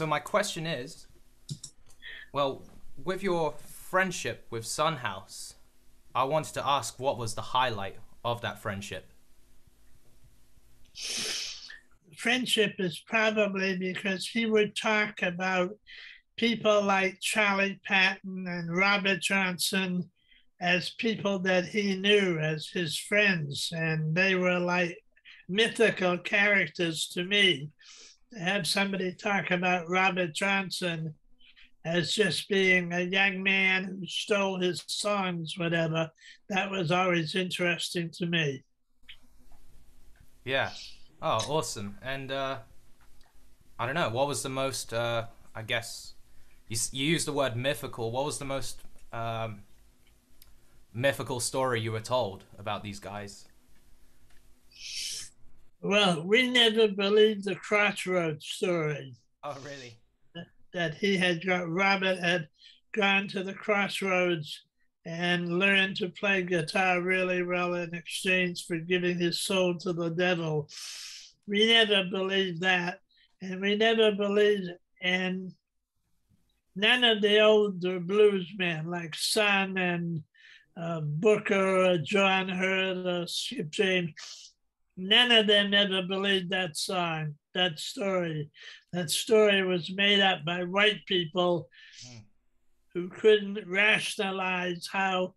So my question is, well, with your friendship with Son House, I wanted to ask what was the highlight of that friendship? Friendship is probably because he would talk about people like Charlie Patton and Robert Johnson as people that he knew as his friends, and they were like mythical characters to me. To have somebody talk about Robert Johnson as just being a young man who stole his songs, whatever, that was always interesting to me. Yeah. Oh, awesome. And I don't know, what was the most, I guess, you used the word mythical. What was the most mythical story you were told about these guys? Well, we never believed the Crossroads story Oh, really? that Robert had gone to the Crossroads and learned to play guitar really well in exchange for giving his soul to the devil. We never believed that. And we never believed in none of the older blues men like Son and Booker or John Hurt or Skip James. None of them ever believed that song, that story. That story was made up by white people Mm. who couldn't rationalize how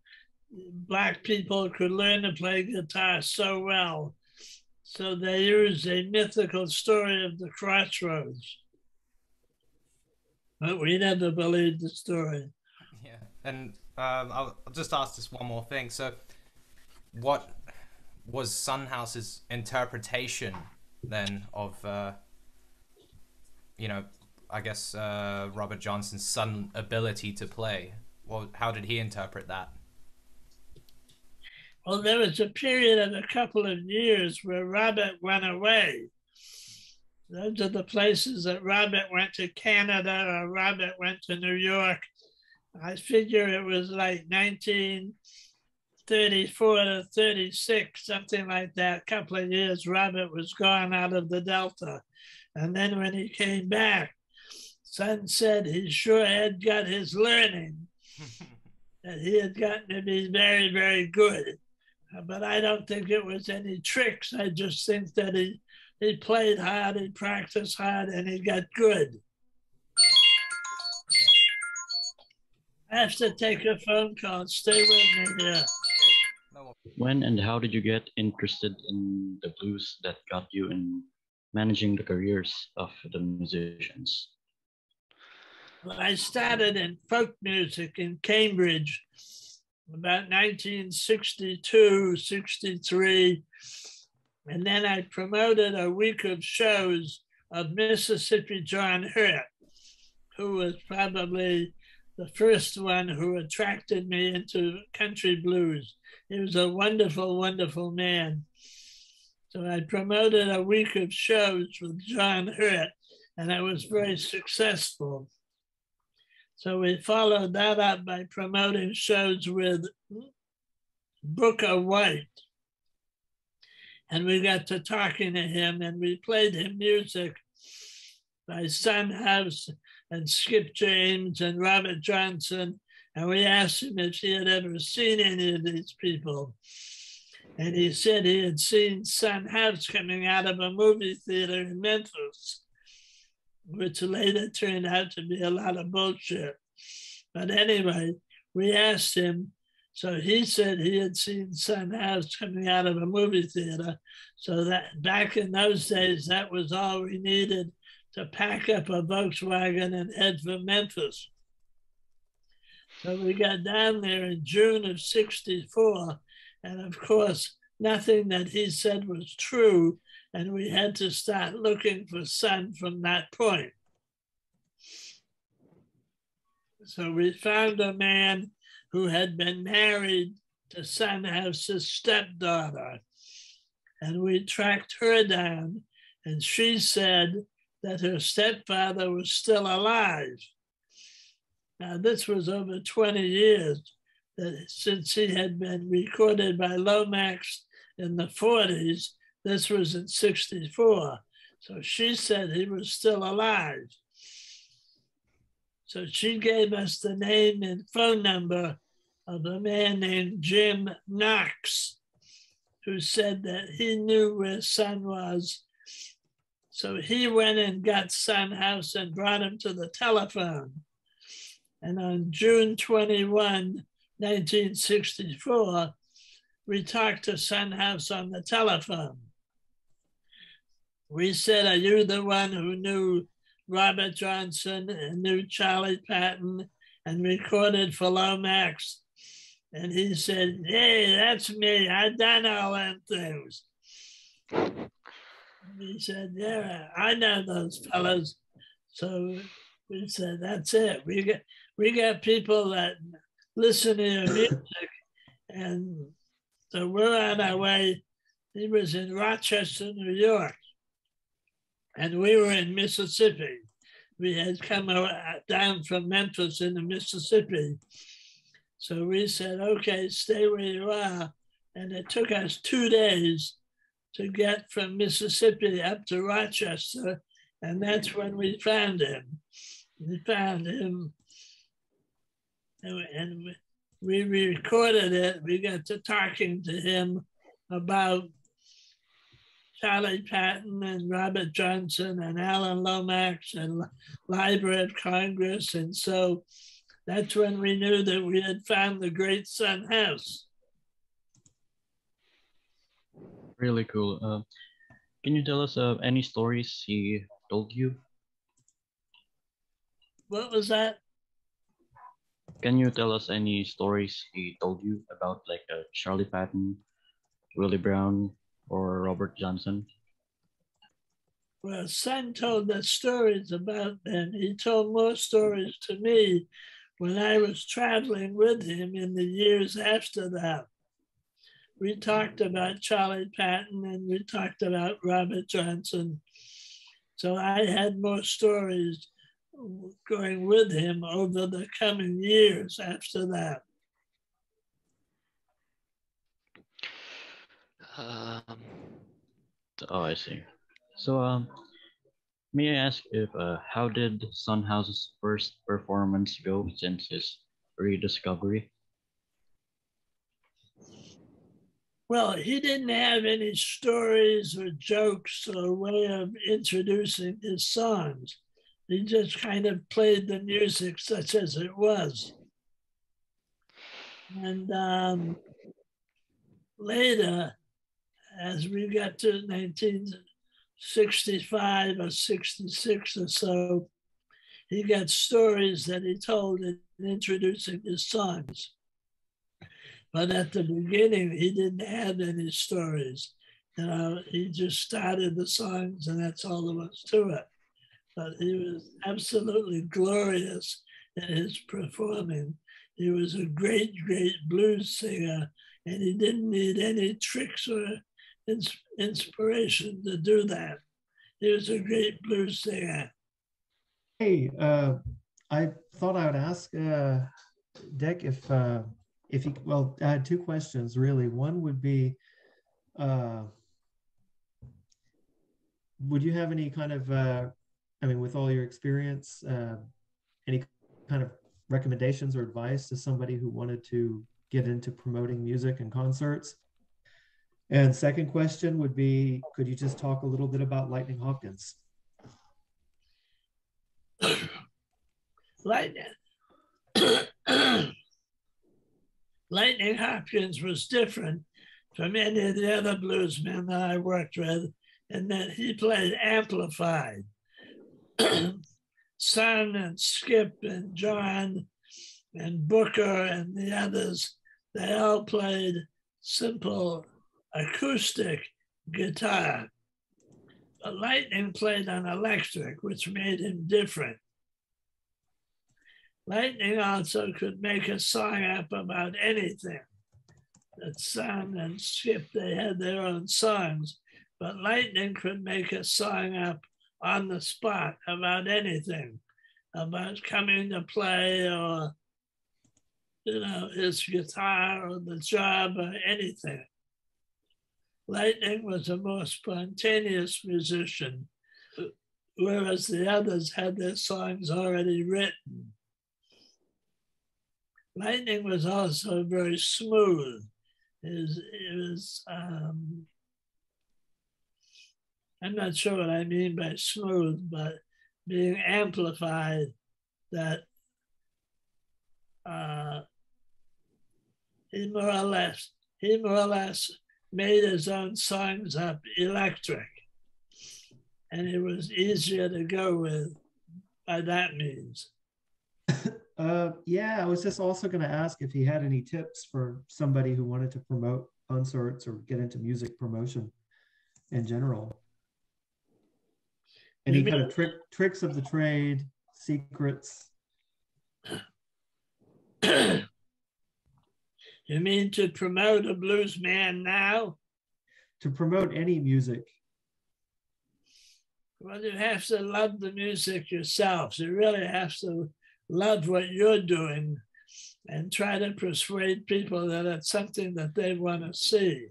Black people could learn to play guitar so well. So they used a mythical story of the Crossroads, but we never believed the story. Yeah. And I'll just ask this one more thing. So, what was Son House's interpretation then of, you know, I guess Robert Johnson's son ability to play? Well, how did he interpret that? Well, there was a period of a couple of years where Robert went away. Those are the places that Robert went to Canada or Robert went to New York. I figure it was like 1934 to 36, something like that. A couple of years, Robert was gone out of the Delta. And then when he came back, Son said he sure had got his learning, that he had gotten to be very, very good. But I don't think it was any tricks. I just think that he played hard, he practiced hard, and he got good. I have to take a phone call. Stay with me here. No. When and how did you get interested in the blues that got you in managing the careers of the musicians? Well, I started in folk music in Cambridge about 1962, 63. And then I promoted a week of shows of Mississippi John Hurt, who was probably the first one who attracted me into country blues. He was a wonderful, wonderful man. So I promoted a week of shows with John Hurt, and I was very successful. So we followed that up by promoting shows with Booker White. And we got to talking to him, and we played him music by Son House and Skip James and Robert Johnson. And we asked him if he had ever seen any of these people. And he said he had seen Son House coming out of a movie theater in Memphis, which later turned out to be a lot of bullshit. But anyway, we asked him. So he said he had seen Son House coming out of a movie theater. So that back in those days, that was all we needed to pack up a Volkswagen and head for Memphis. So we got down there in June of 64. And of course, nothing that he said was true. And we had to start looking for Son from that point. So we found a man who had been married to Son House's stepdaughter. And we tracked her down, and she said that her stepfather was still alive. Now, this was over 20 years since he had been recorded by Lomax in the 40s. This was in 64. So she said he was still alive. So she gave us the name and phone number of a man named Jim Knox, who said that he knew where Son was. So he went and got Son House and brought him to the telephone. And on June 21, 1964, we talked to Son House on the telephone. We said, "Are you the one who knew Robert Johnson and knew Charlie Patton and recorded for Lomax?" And he said, "Hey, that's me. I done all them things." And he said, "Yeah, I know those fellas." So we said, "That's it. We got people that listen to your music." And so we're on our way. He was in Rochester, New York, and we were in Mississippi. We had come down from Memphis into Mississippi. So we said, "Okay, stay where you are." And it took us 2 days to get from Mississippi up to Rochester. And that's when we found him. We found him, and we recorded it. We got to talking to him about Charlie Patton and Robert Johnson and Alan Lomax and Library of Congress. And so that's when we knew that we had found the great Son House. Really cool. Can you tell us any stories he told you? What was that? Can you tell us any stories he told you about, like Charlie Patton, Willie Brown, or Robert Johnson? Well, Son told us stories about them. He told more stories to me when I was traveling with him in the years after that. We talked about Charlie Patton and we talked about Robert Johnson. So I had more stories going with him over the coming years after that. Oh, I see. So, may I ask if how did Son House's first performance go since his rediscovery? Well, he didn't have any stories or jokes or way of introducing his songs. He just kind of played the music such as it was. And later, as we got to 1965 or 66 or so, he got stories that he told in introducing his songs. But at the beginning, he didn't have any stories. You know, he just started the songs and that's all there was to it. But he was absolutely glorious in his performing. He was a great, great blues singer, and he didn't need any tricks or inspiration to do that. He was a great blues singer. Hey, I thought I would ask Dick if you, well, I had two questions really. One would be, would you have any kind of, I mean, with all your experience, any kind of recommendations or advice to somebody who wanted to get into promoting music and concerts? And second question would be, could you just talk a little bit about Lightning Hopkins? Lightning Hopkins was different from any of the other bluesmen that I worked with, in that he played amplified. Son and Skip and John and Booker and the others, they all played simple acoustic guitar. But Lightning played on electric, which made him different. Lightning also could make a song up about anything. That Son and Skip, they had their own songs, but Lightning could make a song up on the spot about anything, about coming to play or, you know, his guitar or the job or anything. Lightning was a more spontaneous musician, whereas the others had their songs already written. Lightning was also very smooth. It was I'm not sure what I mean by smooth, but being amplified, that he more or less made his own songs up electric, and it was easier to go with by that means. Yeah, I was just also going to ask if he had any tips for somebody who wanted to promote concerts or get into music promotion in general. Any kind of tricks of the trade, secrets? You mean to promote a blues man now? To promote any music. Well, you have to love the music yourself. You really have to love what you're doing and try to persuade people that it's something that they want to see.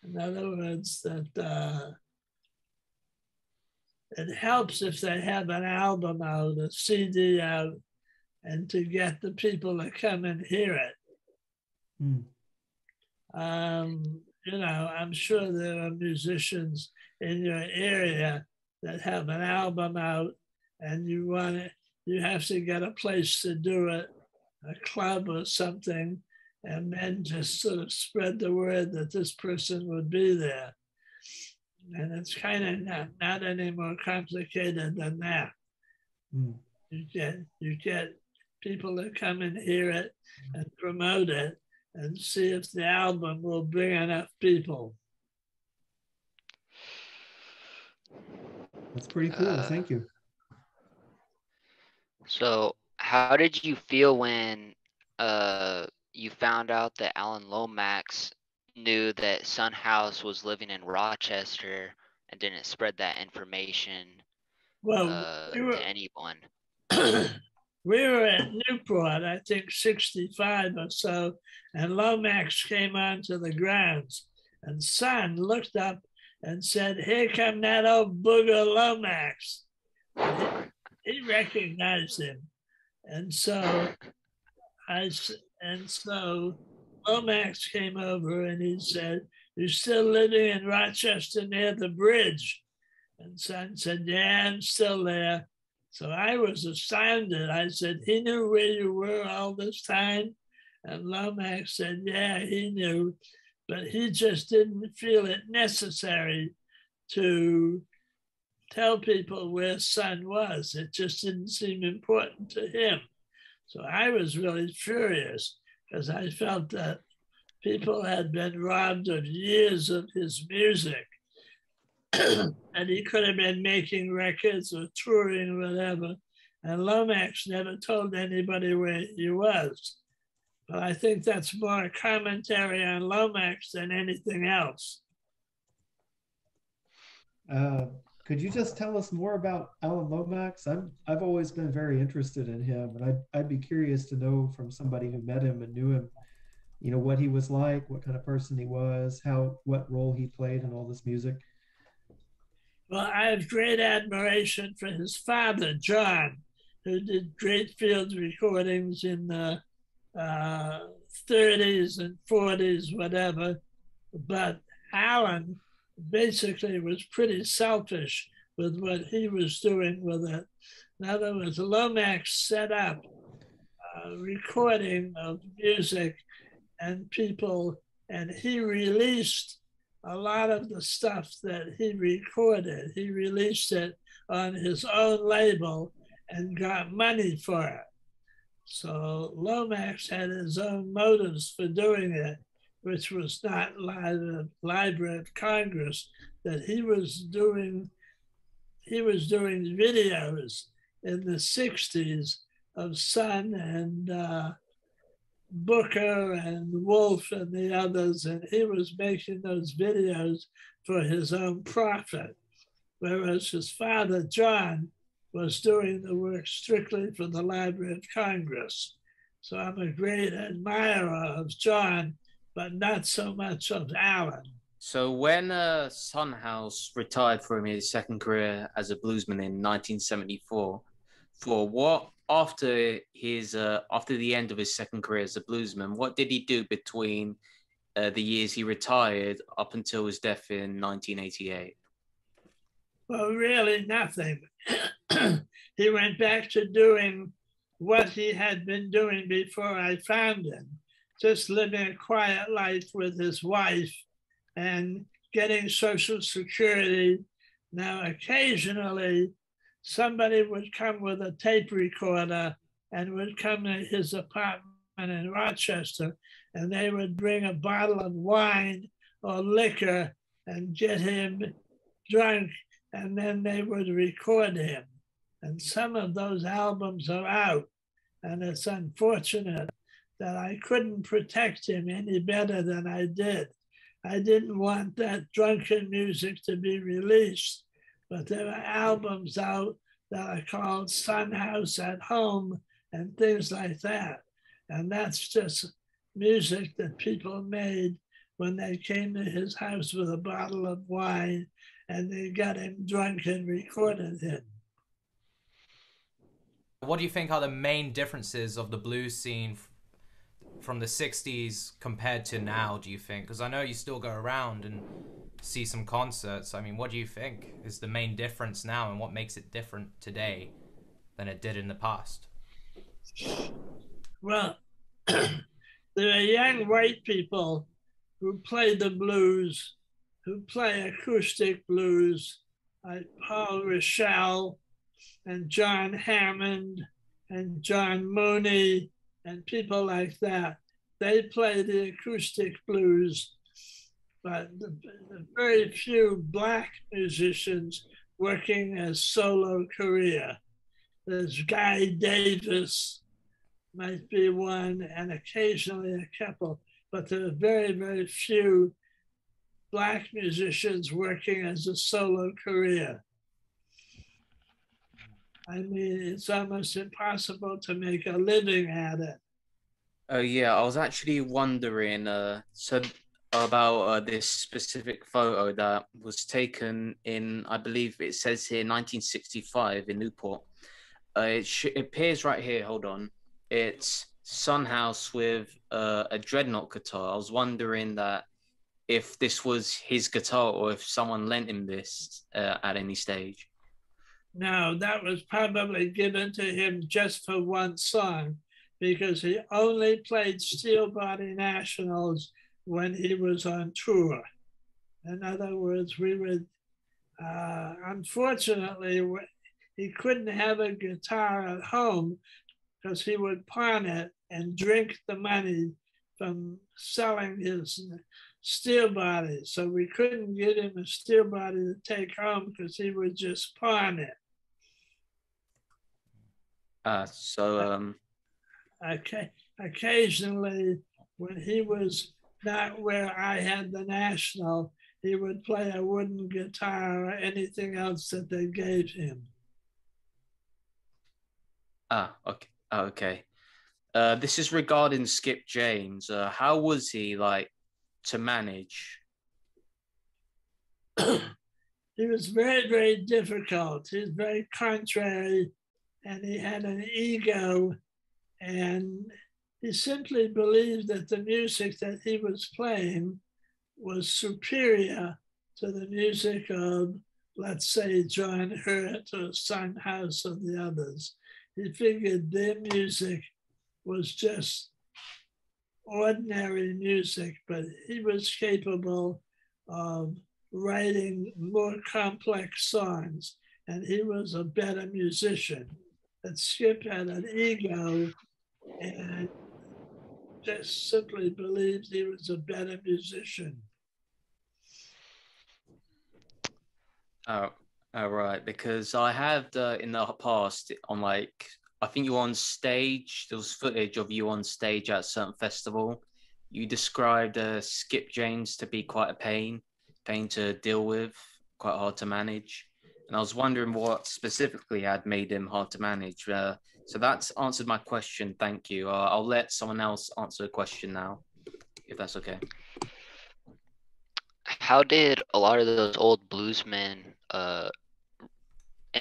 In other words, that it helps if they have an album out, a CD out, and to get the people to come and hear it. You know, I'm sure there are musicians in your area that have an album out, and you have to get a place to do it, a club or something, and then just sort of spread the word that this person would be there. And it's kind of not any more complicated than that. You get people to come and hear it and promote it and see if the album will bring enough people. That's pretty cool. Thank you. So how did you feel when you found out that Alan Lomax knew that Son House was living in Rochester and didn't spread that information to anyone? We were at Newport, I think 65 or so, and Lomax came onto the grounds, and Son looked up and said, "Here come that old booger Lomax." He recognized him, and so Lomax came over and he said, "You're still living in Rochester near the bridge?" And Son said, "Yeah, I'm still there." So I was astounded. I said, "He knew where you were all this time?" And Lomax said, "Yeah, he knew, but he just didn't feel it necessary to tell people where Son was. It just didn't seem important to him." So I was really furious because I felt that people had been robbed of years of his music. And he could have been making records or touring or whatever. And Lomax never told anybody where he was. But I think that's more a commentary on Lomax than anything else. Could you just tell us more about Alan Lomax? I've always been very interested in him, and I'd be curious to know from somebody who met him and knew him, you know, what he was like, what kind of person he was, what role he played in all this music. Well, I have great admiration for his father, John, who did great field recordings in the 30s and 40s, whatever. But Alan basically was pretty selfish with what he was doing with it. In other words, Lomax set up a recording of music and people, and he released a lot of the stuff that he recorded. He released it on his own label and got money for it. So Lomax had his own motives for doing it, which was not Library of Congress, that he was doing videos in the 60s of Son and Booker and Wolf and the others, and he was making those videos for his own profit, whereas his father, John, was doing the work strictly for the Library of Congress. So I'm a great admirer of John, but not so much of Alan. So when Son House retired from his second career as a bluesman in 1974, for what after the end of his second career as a bluesman, what did he do between the years he retired up until his death in 1988? Well, really nothing. He went back to doing what he had been doing before I found him, just living a quiet life with his wife and getting Social Security. Now, occasionally, somebody would come with a tape recorder and would come to his apartment in Rochester, and they would bring a bottle of wine or liquor and get him drunk, and then they would record him. And some of those albums are out, and it's unfortunate that I couldn't protect him any better than I did. I didn't want that drunken music to be released, but there are albums out that are called Sun House at Home and things like that. And that's just music that people made when they came to his house with a bottle of wine and they got him drunk and recorded him. What do you think are the main differences of the blues scene from the 60s compared to now, do you think? Because I know you still go around and see some concerts. I mean, what do you think is the main difference now, and what makes it different today than it did in the past? Well, there are young white people who play the blues, who play acoustic blues, like Paul Rochelle and John Hammond and John Mooney and people like that. They play the acoustic blues, but the very few Black musicians working as solo career. There's Guy Davis, might be one, and occasionally a couple, but there are very, very few Black musicians working as a solo career. I mean, it's almost impossible to make a living at it. Yeah, I was actually wondering about this specific photo that was taken in, I believe it says here, 1965 in Newport. It appears right here, hold on. It's Son House with a dreadnought guitar. I was wondering that if this was his guitar or if someone lent him this at any stage. No, that was probably given to him just for one song, because he only played Steel Body Nationals when he was on tour. In other words, we would, unfortunately, he couldn't have a guitar at home because he would pawn it and drink the money from selling his steel body. So we couldn't get him a steel body to take home because he would just pawn it. Okay. Occasionally, when he was not where I had the National, he would play a wooden guitar or anything else that they gave him. Okay. This is regarding Skip James. How was he like to manage? He was very, very difficult. He was very contrary, and he had an ego, and he simply believed that the music that he was playing was superior to the music of, let's say, John Hurt or Son House or the others. He figured their music was just ordinary music, but he was capable of writing more complex songs, and he was a better musician. But Skip had an ego and just simply believed he was a better musician. Oh, right. Because I have in the past on like, I think you were on stage. There was footage of you on stage at a certain festival. You described Skip James to be quite a pain to deal with, quite hard to manage. And I was wondering what specifically had made him hard to manage. So that's answered my question. Thank you. I'll let someone else answer the question now, if that's okay. How did a lot of those old bluesmen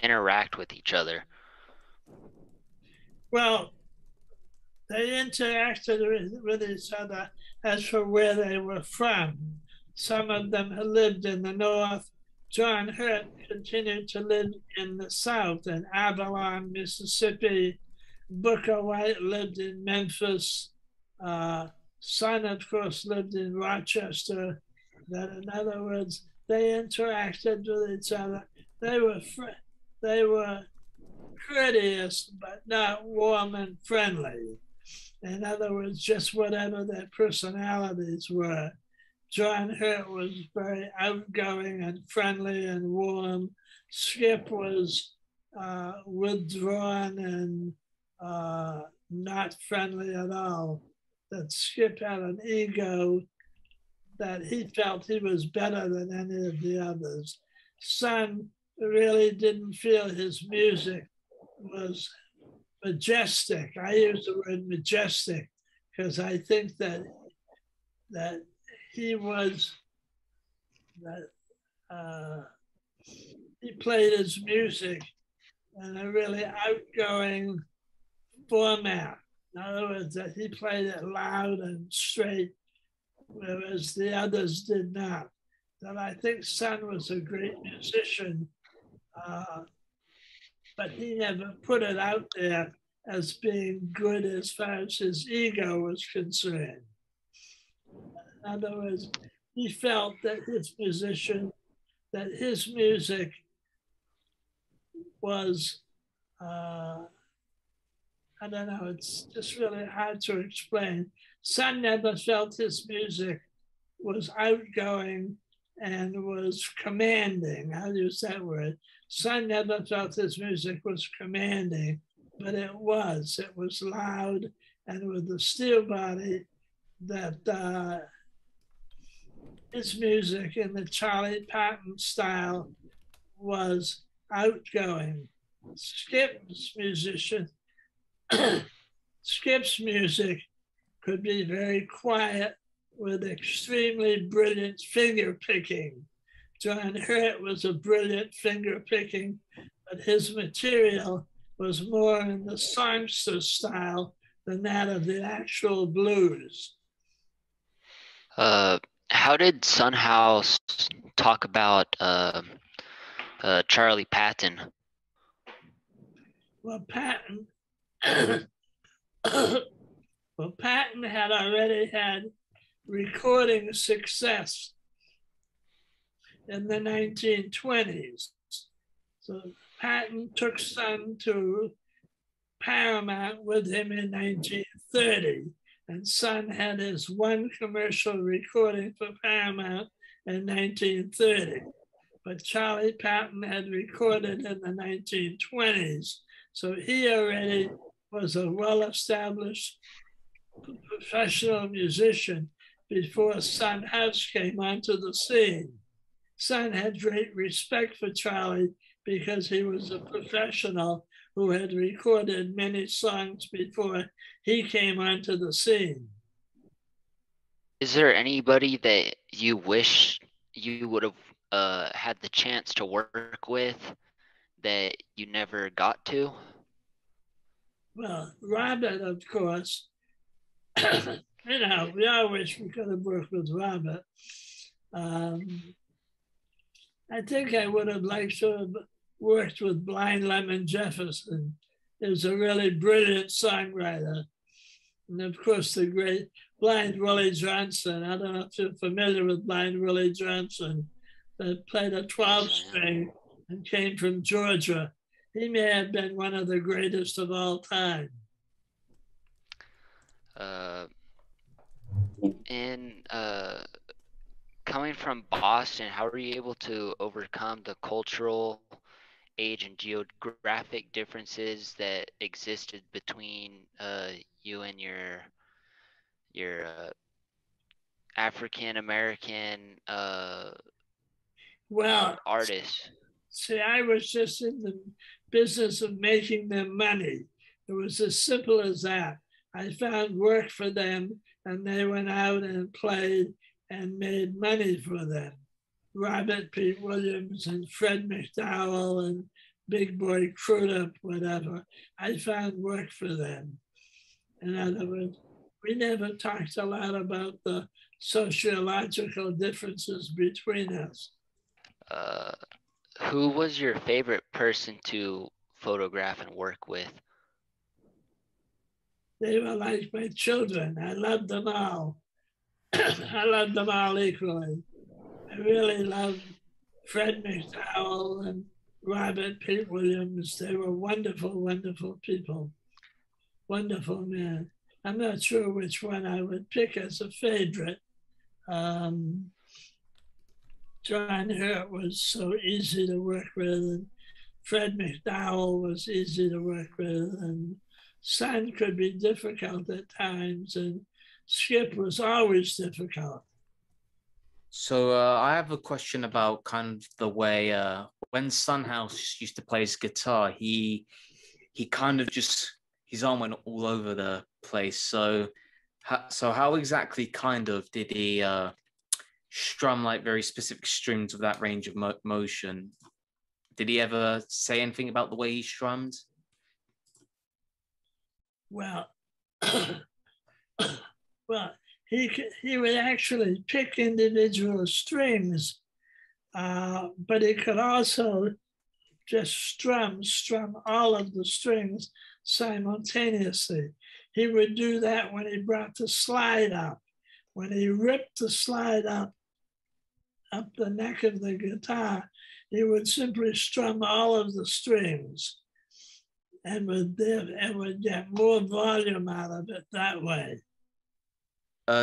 interact with each other? Well, they interacted with each other as for where they were from. Some of them had lived in the north. John Hurt continued to live in the south, in Avalon, Mississippi. Booker White lived in Memphis. Son, of course, lived in Rochester. That, in other words, they interacted with each other. They were courteous, but not warm and friendly. In other words, just whatever their personalities were. John Hurt was very outgoing and friendly and warm. Skip was withdrawn and not friendly at all. That Skip had an ego that he felt he was better than any of the others. Son really didn't feel his music was majestic. I use the word majestic because I think that he was he played his music in a really outgoing format. In other words, that he played it loud and straight, whereas the others did not. And I think Son was a great musician, but he never put it out there as being good as far as his ego was concerned. In other words, he felt that his music was, I don't know, it's just really hard to explain. Son never felt his music was outgoing and was commanding. I'll use that word. Son never felt his music was commanding, but it was. It was loud and with the steel body that his music in the Charlie Patton style was outgoing. Skip's music could be very quiet with extremely brilliant finger picking. John Hurt was a brilliant finger picking, but his material was more in the songster style than that of the actual blues. How did Son House talk about Charlie Patton? Well, Patton had already had recording success in the 1920s. So Patton took Son to Paramount with him in 1930, and Son had his one commercial recording for Paramount in 1930. But Charlie Patton had recorded in the 1920s, so he already was a well-established professional musician before Son House came onto the scene. Son had great respect for Charlie because he was a professional who had recorded many songs before he came onto the scene. Is there anybody that you wish you would have had the chance to work with that you never got to? Well, Robert, of course, you know, we all wish we could have worked with Robert. I think I would have liked to have worked with Blind Lemon Jefferson. He was a really brilliant songwriter. And of course, the great Blind Willie Johnson. I don't know if you're familiar with Blind Willie Johnson, that played a 12-string and came from Georgia. He may have been one of the greatest of all time. Coming from Boston, how were you able to overcome the cultural, age, and geographic differences that existed between you and your African American artists? See, I was just in the business of making them money. It was as simple as that. I found work for them, and they went out and played and made money for them. Robert P. Williams and Fred McDowell and big boy crewed up, whatever, I found work for them. In other words, we never talked a lot about the sociological differences between us. Who was your favorite person to photograph and work with? They were like my children. I loved them all. I loved them all equally. I really loved Fred McDowell and Robert Pete Williams. They were wonderful, wonderful people. Wonderful men. I'm not sure which one I would pick as a favorite. John Hurt was so easy to work with, and Fred McDowell was easy to work with, and Son could be difficult at times, and Skip was always difficult. So I have a question about kind of the way when Sunhouse used to play his guitar, he kind of just, his arm went all over the place. So how exactly kind of did he strum like very specific strings of that range of motion? Did he ever say anything about the way he strummed? Well, he would actually pick individual strings, but he could also just strum all of the strings simultaneously. He would do that when he brought the slide up. When he ripped the slide up the neck of the guitar, he would simply strum all of the strings and would get more volume out of it that way.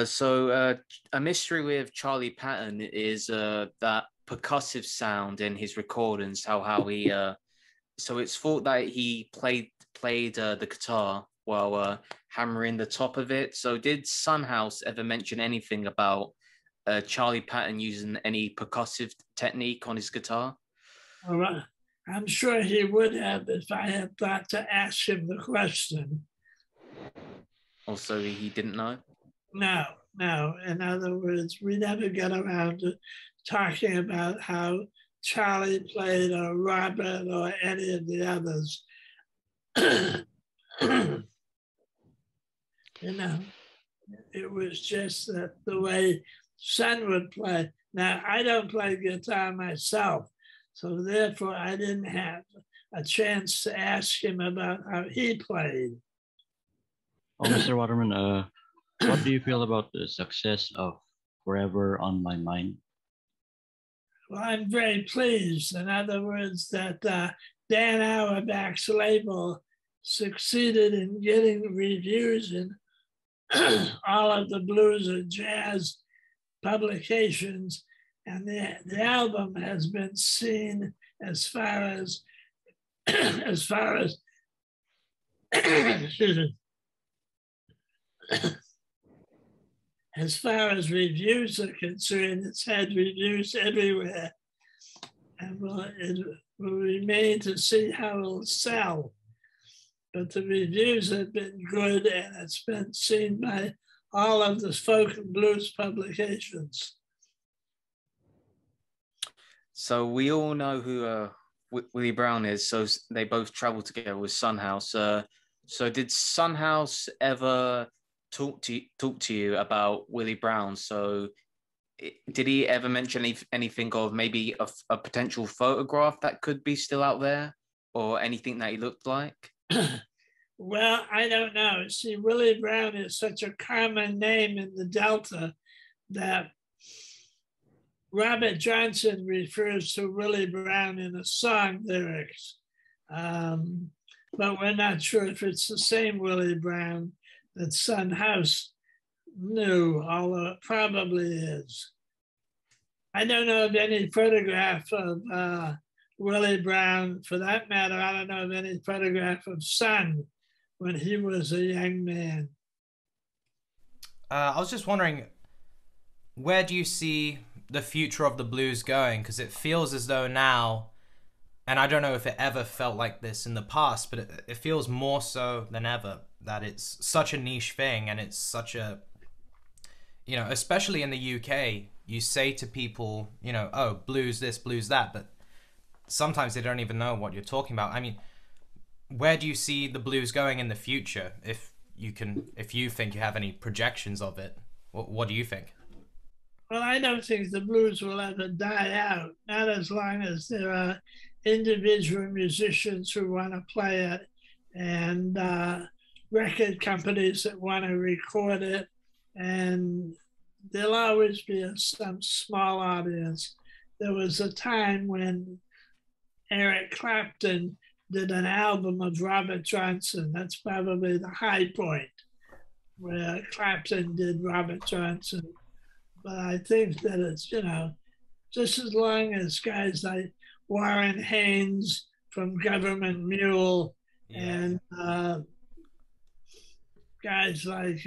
So a mystery with Charlie Patton is that percussive sound in his recordings, how he so it's thought that he played the guitar while hammering the top of it. So did Sunhouse ever mention anything about Charlie Patton using any percussive technique on his guitar? All right. I'm sure he would have if I had thought to ask him the question. Also, he didn't know? No. In other words, we never got around to talking about how Charlie played or Robert or any of the others. You know, it was just that the way Son would play. Now, I don't play guitar myself, so therefore I didn't have a chance to ask him about how he played. Oh, Mr. Waterman, what do you feel about the success of Forever on My Mind? Well, I'm very pleased. In other words, that Dan Auerbach's label succeeded in getting reviews in all of the blues and jazz publications, and the album has been seen as far as excuse me, as far as reviews are concerned. It's had reviews everywhere, and it will remain to see how it'll sell. But the reviews have been good, and it's been seen by all of the folk and blues publications. So we all know who Willie Brown is. So they both traveled together with Sunhouse. So did Sunhouse ever talk to you about Willie Brown? So did he ever mention anything of maybe a potential photograph that could be still out there, or anything that he looked like? Well, I don't know. See, Willie Brown is such a common name in the Delta that Robert Johnson refers to Willie Brown in the song lyrics. But we're not sure if it's the same Willie Brown that Sunhouse knew, although it probably is. I don't know of any photograph of Willie Brown. For that matter, I don't know of any photograph of Son when he was a young man. I was just wondering, where do you see the future of the blues going? Because it feels as though now, and I don't know if it ever felt like this in the past, but it feels more so than ever that it's such a niche thing, and it's such a, you know, especially in the UK, you say to people, you know, oh, blues this, blues that, but sometimes they don't even know what you're talking about. I mean, where do you see the blues going in the future? If you think you have any projections of it, what do you think? Well, I don't think the blues will ever die out, not as long as there are individual musicians who want to play it and record companies that want to record it. And there'll always be some small audience. There was a time when Eric Clapton did an album of Robert Johnson. That's probably the high point where Clapton did Robert Johnson. But I think that it's, just as long as guys like Warren Haynes from Government Mule and guys like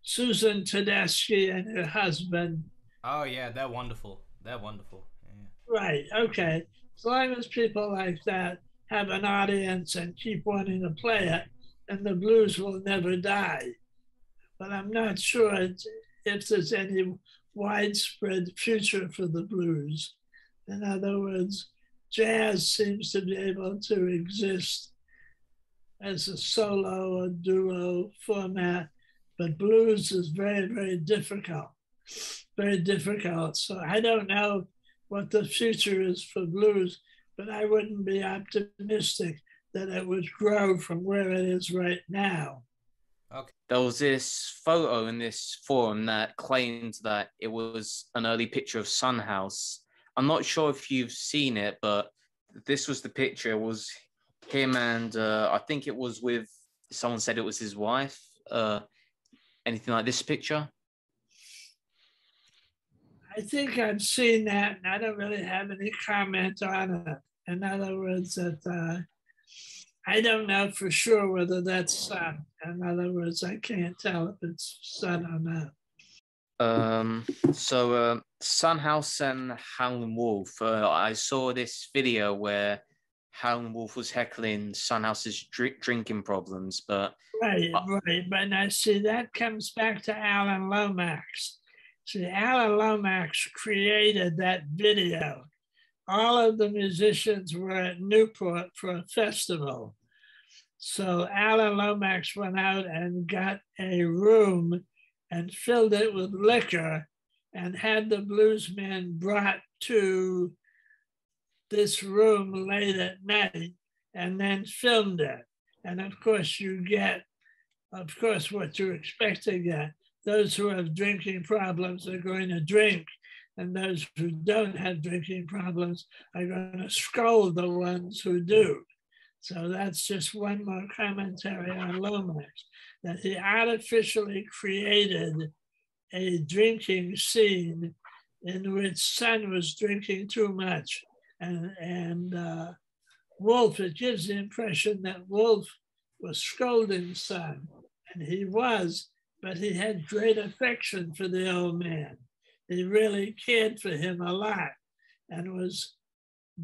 Susan Tedeschi and her husband. Oh yeah, they're wonderful. They're wonderful. Yeah. Right. Okay. As long as people like that have an audience and keep wanting to play it, and the blues will never die. But I'm not sure if there's any widespread future for the blues. In other words, jazz seems to be able to exist as a solo or duo format, but blues is very, very difficult. Very difficult. So I don't know what the future is for blues, but I wouldn't be optimistic that it would grow from where it is right now. Okay. There was this photo in this forum that claimed that it was an early picture of Son House. I'm not sure if you've seen it, but this was the picture. It was him and I think it was with, someone said it was his wife. Anything like this picture? I think I've seen that, and I don't really have any comment on it. In other words, that I don't know for sure whether that's Son. In other words, I can't tell if it's Son or not. Son House and Howlin' Wolf. I saw this video where Howlin' Wolf was heckling Son House's drinking problems, but right. But I see that comes back to Alan Lomax. See, Alan Lomax created that video. All of the musicians were at Newport for a festival. So Alan Lomax went out and got a room and filled it with liquor and had the bluesmen brought to this room late at night and then filmed it. And of course you get, what you expect to get. Those who have drinking problems are going to drink, and those who don't have drinking problems are going to scold the ones who do. So that's just one more commentary on Lomax, that he artificially created a drinking scene in which Son was drinking too much. And Wolf, it gives the impression that Wolf was scolding Son, and he was, but he had great affection for the old man. He really cared for him a lot and was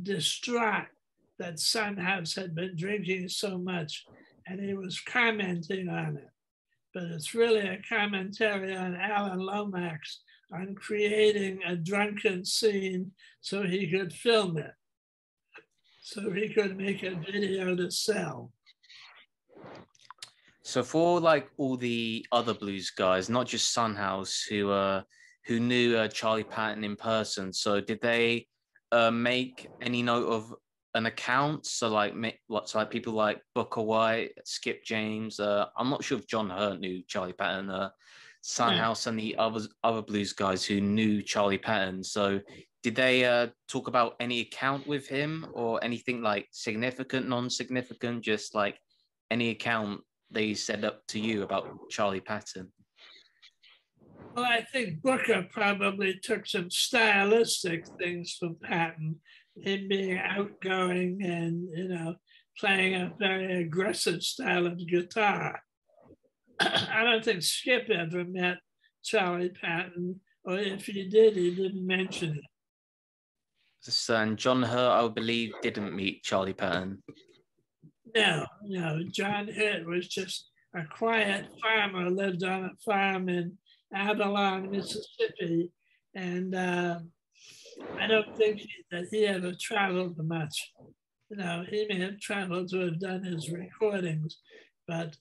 distraught that Son House had been drinking so much, and he was commenting on it. But it's really a commentary on Alan Lomax on creating a drunken scene so he could film it, so he could make a video to sell. So for like all the other blues guys, not just Son House, who knew Charlie Patton in person, so did they make any note of an account? So like people like Booker White, Skip James. I'm not sure if John Hurt knew Charlie Patton. Son House and the other blues guys who knew Charlie Patton. So did they talk about any account with him or anything like significant, non-significant, just like any account they said up to you about Charlie Patton? Well, I think Booker probably took some stylistic things from Patton, him being outgoing and, playing a very aggressive style of guitar. I don't think Skip ever met Charlie Patton, or if he did, he didn't mention it. And John Hurt, I believe, didn't meet Charlie Patton. No, John Hurt was just a quiet farmer, lived on a farm in Avalon, Mississippi, And I don't think that he ever traveled much. You know, he may have traveled to have done his recordings, but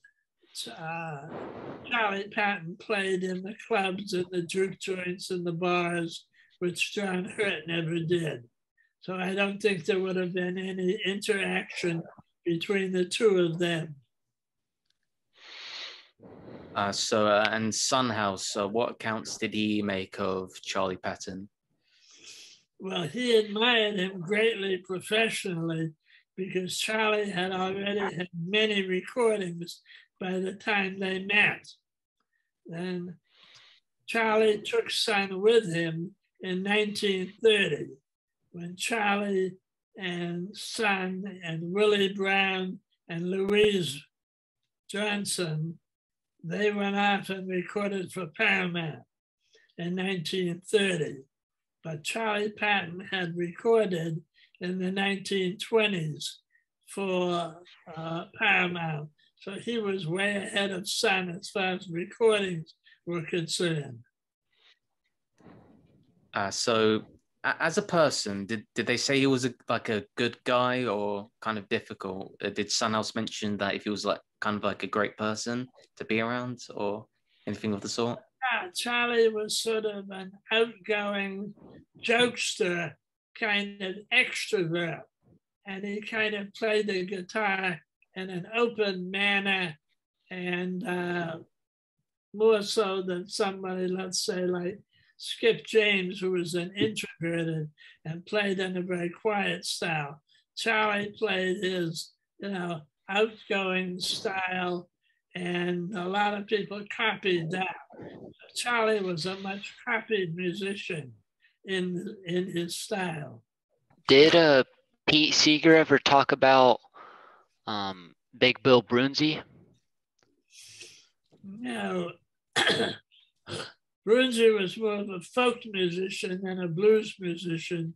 Charlie Patton played in the clubs and the juke joints and the bars, which John Hurt never did. So I don't think there would have been any interaction between the two of them. And Son House, what accounts did he make of Charlie Patton? Well, he admired him greatly professionally because Charlie had already had many recordings by the time they met. And Charlie took Son with him in 1930 when Charlie and Son and Willie Brown and Louise Johnson, they went off and recorded for Paramount in 1930. But Charlie Patton had recorded in the 1920s for Paramount. So he was way ahead of Son as far as recordings were concerned. So as a person, did they say he was like a good guy or kind of difficult? Did Son House mention that if he was like kind of like a great person to be around or anything of the sort? Charlie was sort of an outgoing jokester, kind of extrovert, and he kind of played the guitar in an open manner and more so than somebody, let's say, like Skip James, who was an introverted and played in a very quiet style. Charlie played his, outgoing style, and a lot of people copied that. Charlie was a much copied musician in his style. Did Pete Seeger ever talk about Big Bill Broonzy? No. Broonzy was more of a folk musician than a blues musician.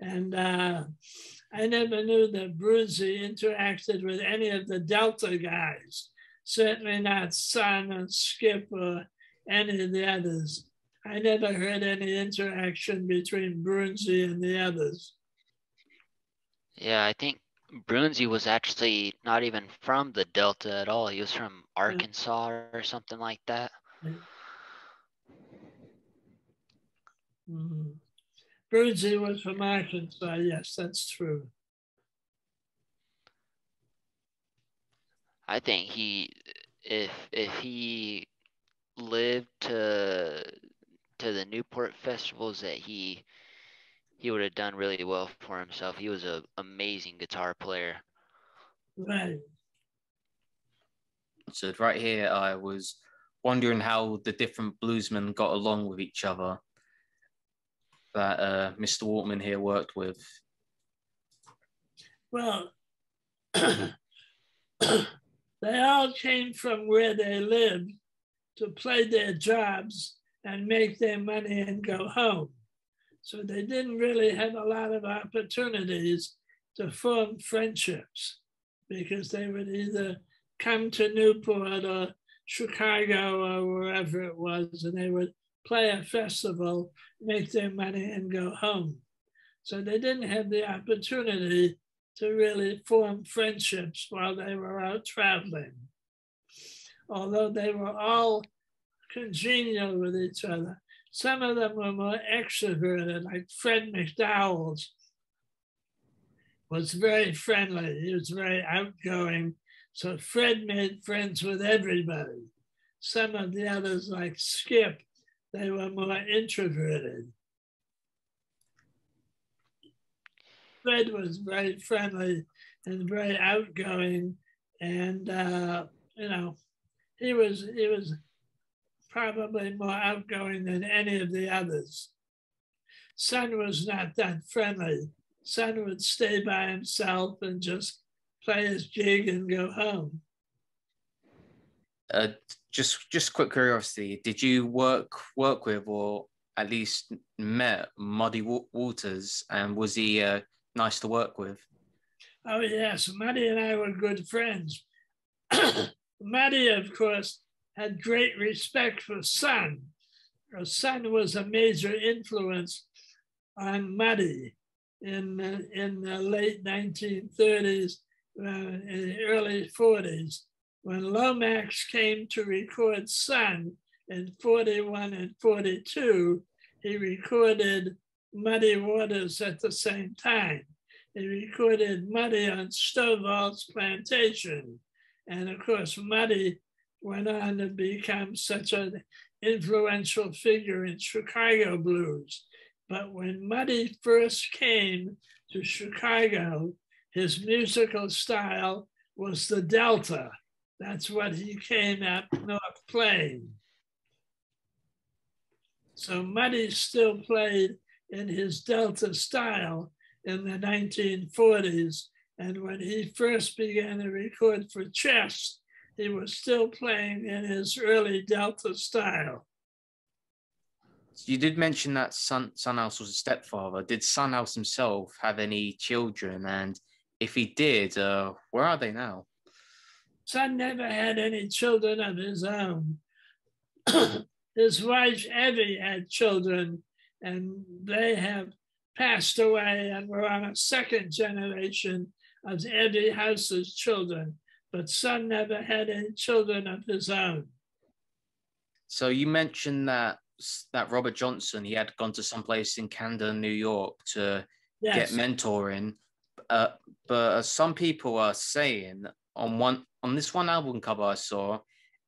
And I never knew that Broonzy interacted with any of the Delta guys, certainly not Son and Skip or any of the others. I never heard any interaction between Broonzy and the others. Yeah, I think Broonzy was actually not even from the Delta at all. He was from Arkansas or something like that. Mm-hmm. Broonzy was from Arkansas. Yes, that's true. I think if he lived to the Newport festivals, that he would have done really well for himself. He was an amazing guitar player. Right. So right here, I was wondering how the different bluesmen got along with each other that Mr. Waterman here worked with. Well, they all came from where they lived to play their jobs and make their money and go home. So they didn't really have a lot of opportunities to form friendships because they would either come to Newport or Chicago or wherever it was, and they would play a festival, make their money and go home. So they didn't have the opportunity to really form friendships while they were out traveling. Although they were all congenial with each other. Some of them were more extroverted, like Fred McDowell's was very friendly. He was very outgoing. So Fred made friends with everybody. Some of the others, like Skip, they were more introverted. Fred was very friendly and very outgoing, and he was probably more outgoing than any of the others. Son was not that friendly. Son would stay by himself and just play his jig and go home. Just quick curiosity, did you work with or at least met Muddy Waters, and was he nice to work with? Oh yes, Muddy and I were good friends. Muddy, of course, had great respect for Son Sun was a major influence on Muddy in the late 1930s, in the early 40s. When Lomax came to record Sun in 41 and 42, he recorded Muddy Waters at the same time. He recorded Muddy on Stovall's plantation. And of course, Muddy went on to become such an influential figure in Chicago blues. But when Muddy first came to Chicago, his musical style was the Delta. That's what he came up north playing. So Muddy still played in his Delta style in the 1940s. And when he first began to record for Chess, he was still playing in his early Delta style. You did mention that Sunhouse was a stepfather. Did Sunhouse himself have any children? And if he did, where are they now? Sun never had any children of his own. His wife, Evie, had children, and they have passed away, and we're on a second generation of Evie House's children. But Sun never had any children of his own. So you mentioned that Robert Johnson, he had gone to someplace in Canada, New York to get mentoring. But some people are saying on this one album cover I saw,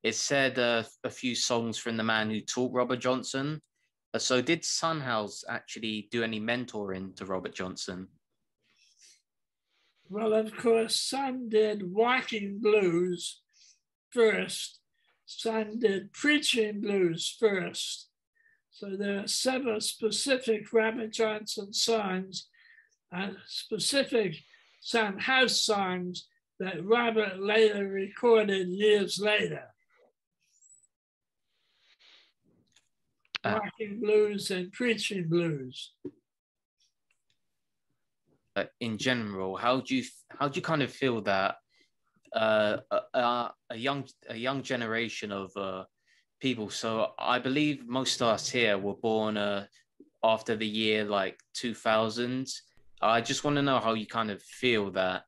it said a few songs from the man who taught Robert Johnson. So did Sunhouse actually do any mentoring to Robert Johnson? Well, of course, Sun did walking blues first. Sun did preaching blues first. So there are several specific Robert Johnson songs, specific Sunhouse songs that Robert later recorded years later. Walking blues and preaching blues. In general, how do you kind of feel that a young generation of people? So I believe most of us here were born after the year like 2000. I just want to know how you kind of feel that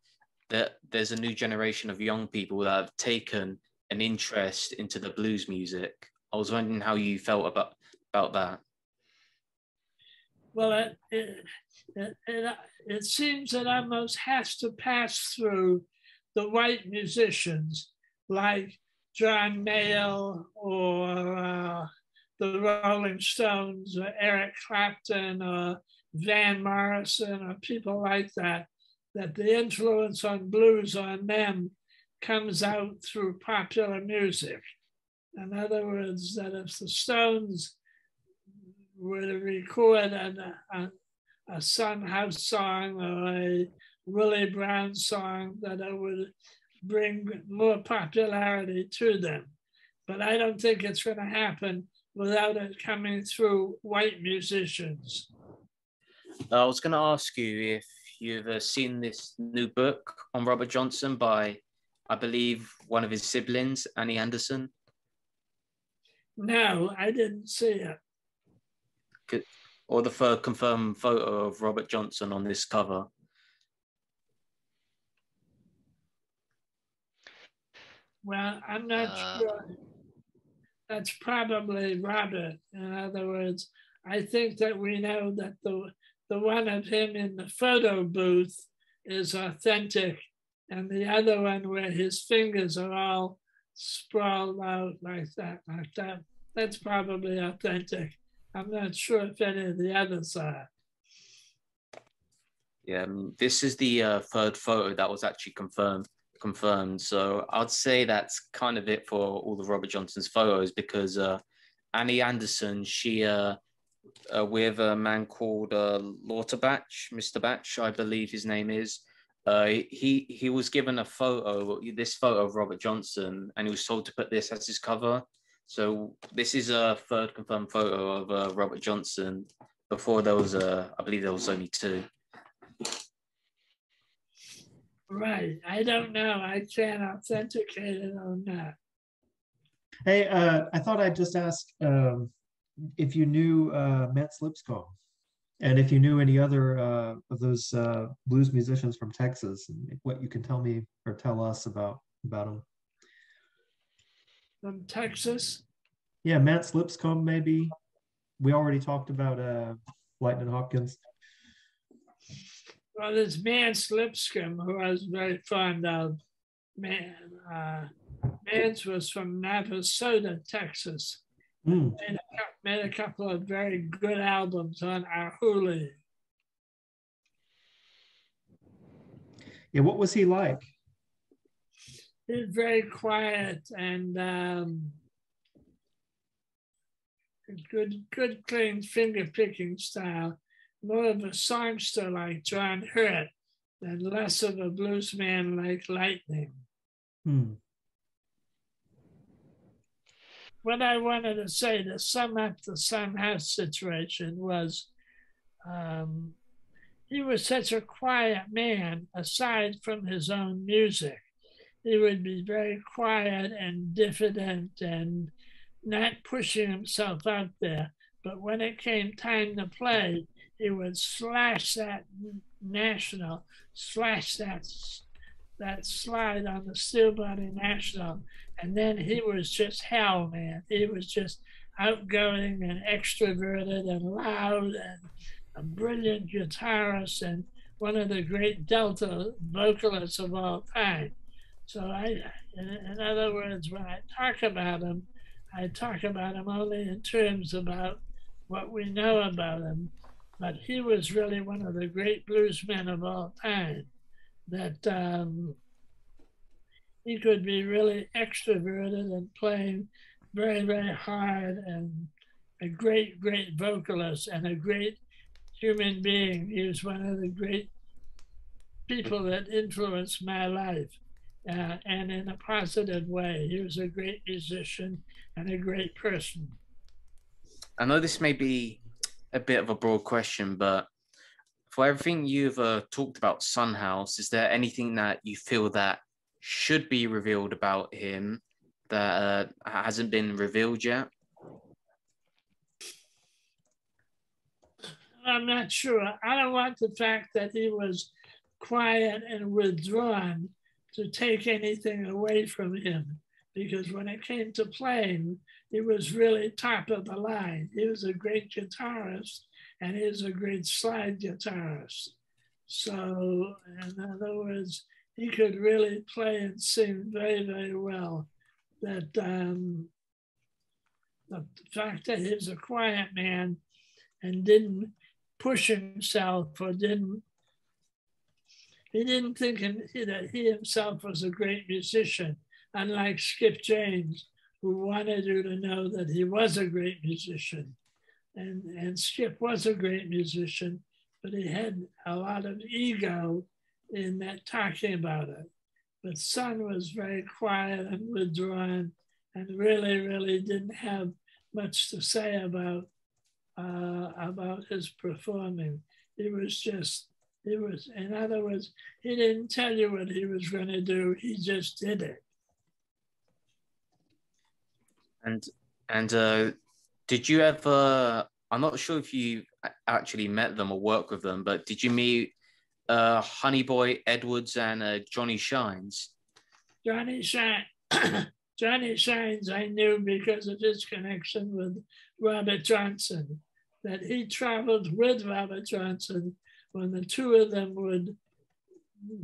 there's a new generation of young people that have taken an interest into the blues music. I was wondering how you felt about that. Well, it seems it almost has to pass through the white musicians like John Mayall or the Rolling Stones or Eric Clapton or Van Morrison or people like that the influence on blues on them comes out through popular music. In other words, that if the Stones were to record a Sunhouse song or a Willie Brown song, that it would bring more popularity to them. But I don't think it's going to happen without it coming through white musicians. I was going to ask you if you've seen this new book on Robert Johnson by, I believe, one of his siblings, Annie Anderson. No, I didn't see it. Or the third confirmed photo of Robert Johnson on this cover. Well, I'm not sure. That's probably Robert. In other words, I think that we know that the one of him in the photo booth is authentic, and the other one where his fingers are all sprawled out like that, that's probably authentic. I'm not sure if any of the others are. Yeah, this is the third photo that was actually confirmed. So I'd say that's kind of it for all the Robert Johnson's photos, because Annie Anderson, she with a man called Lauterbach, Mr. Batch, I believe his name is. He was given this photo of Robert Johnson, and he was told to put this as his cover. So this is a third confirmed photo of Robert Johnson. Before there was, I believe there was only two. Right, I don't know. I can't authenticate it or not. Hey, I thought I'd just ask, if you knew Matt Lipscomb, and if you knew any other of those blues musicians from Texas, and what you can tell me or tell us about them. From Texas. Yeah, Matt Lipscomb, maybe. We already talked about Lightning Hopkins. Well, there's Mance Lipscomb, who I was very fond of. Mance was from Navasota, Texas. Mm. Made a couple of very good albums on Ahuli. Yeah, what was he like? He was very quiet and good, clean finger picking style. More of a songster like John Hurt and less of a bluesman like Lightning. Hmm. What I wanted to say to sum up the Son House situation was he was such a quiet man aside from his own music. He would be very quiet and diffident and not pushing himself out there. But when it came time to play, he would slash that National, slash that slide on the Steel Body National. And then he was just hell, man. He was just outgoing and extroverted and loud and a brilliant guitarist and one of the great Delta vocalists of all time. So in other words, when I talk about him only in terms about what we know about him. But he was really one of the great bluesmen of all time. That he could be really extroverted and playing very, very hard, and a great, great vocalist and a great human being. He was one of the great people that influenced my life. And in a positive way. He was a great musician and a great person. I know this may be a bit of a broad question, but for everything you've talked about Son House, is there anything that you feel that should be revealed about him that hasn't been revealed yet? I'm not sure. I don't want the fact that he was quiet and withdrawn to take anything away from him, because when it came to playing, he was really top of the line. He was a great guitarist and he was a great slide guitarist. So in other words, he could really play and sing very, very well. That the fact that he was a quiet man and didn't push himself or he didn't think that he himself was a great musician, unlike Skip James, who wanted you to know that he was a great musician. And Skip was a great musician, but he had a lot of ego in that talking about it. But Son was very quiet and withdrawn and really, really didn't have much to say about his performing. In other words, he didn't tell you what he was going to do. He just did it. And did you ever, I'm not sure if you actually met them or worked with them, but did you meet Honey Boy Edwards and Johnny Shines? Johnny Shines I knew because of his connection with Robert Johnson, that he traveled with Robert Johnson when the two of them would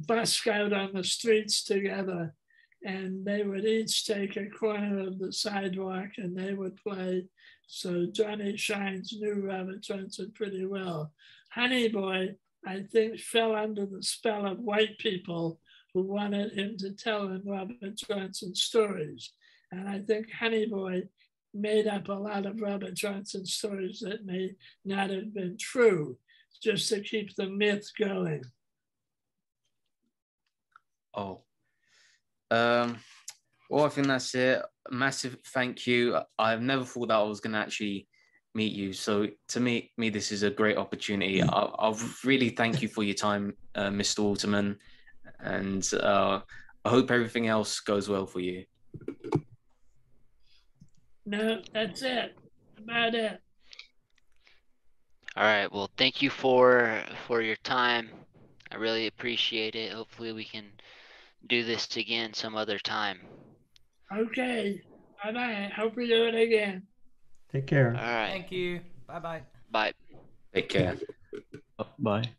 busk out on the streets together, and they would each take a corner of the sidewalk and they would play. So Johnny Shines knew Robert Johnson pretty well. Honey Boy, I think, fell under the spell of white people who wanted him to tell them Robert Johnson stories. And I think Honey Boy made up a lot of Robert Johnson stories that may not have been true, just to keep the myth going. Oh, well, I think that's it. Massive thank you. I've never thought that I was going to actually meet you. So to me, this is a great opportunity. I'll really thank you for your time, Mr. Waterman. And I hope everything else goes well for you. No, that's it. about it. All right. Well, thank you for your time. I really appreciate it. Hopefully we can do this again some other time. Okay. Bye-bye. Hope we do it again. Take All care. right. Thank you. Bye bye. Bye. Take care. Bye.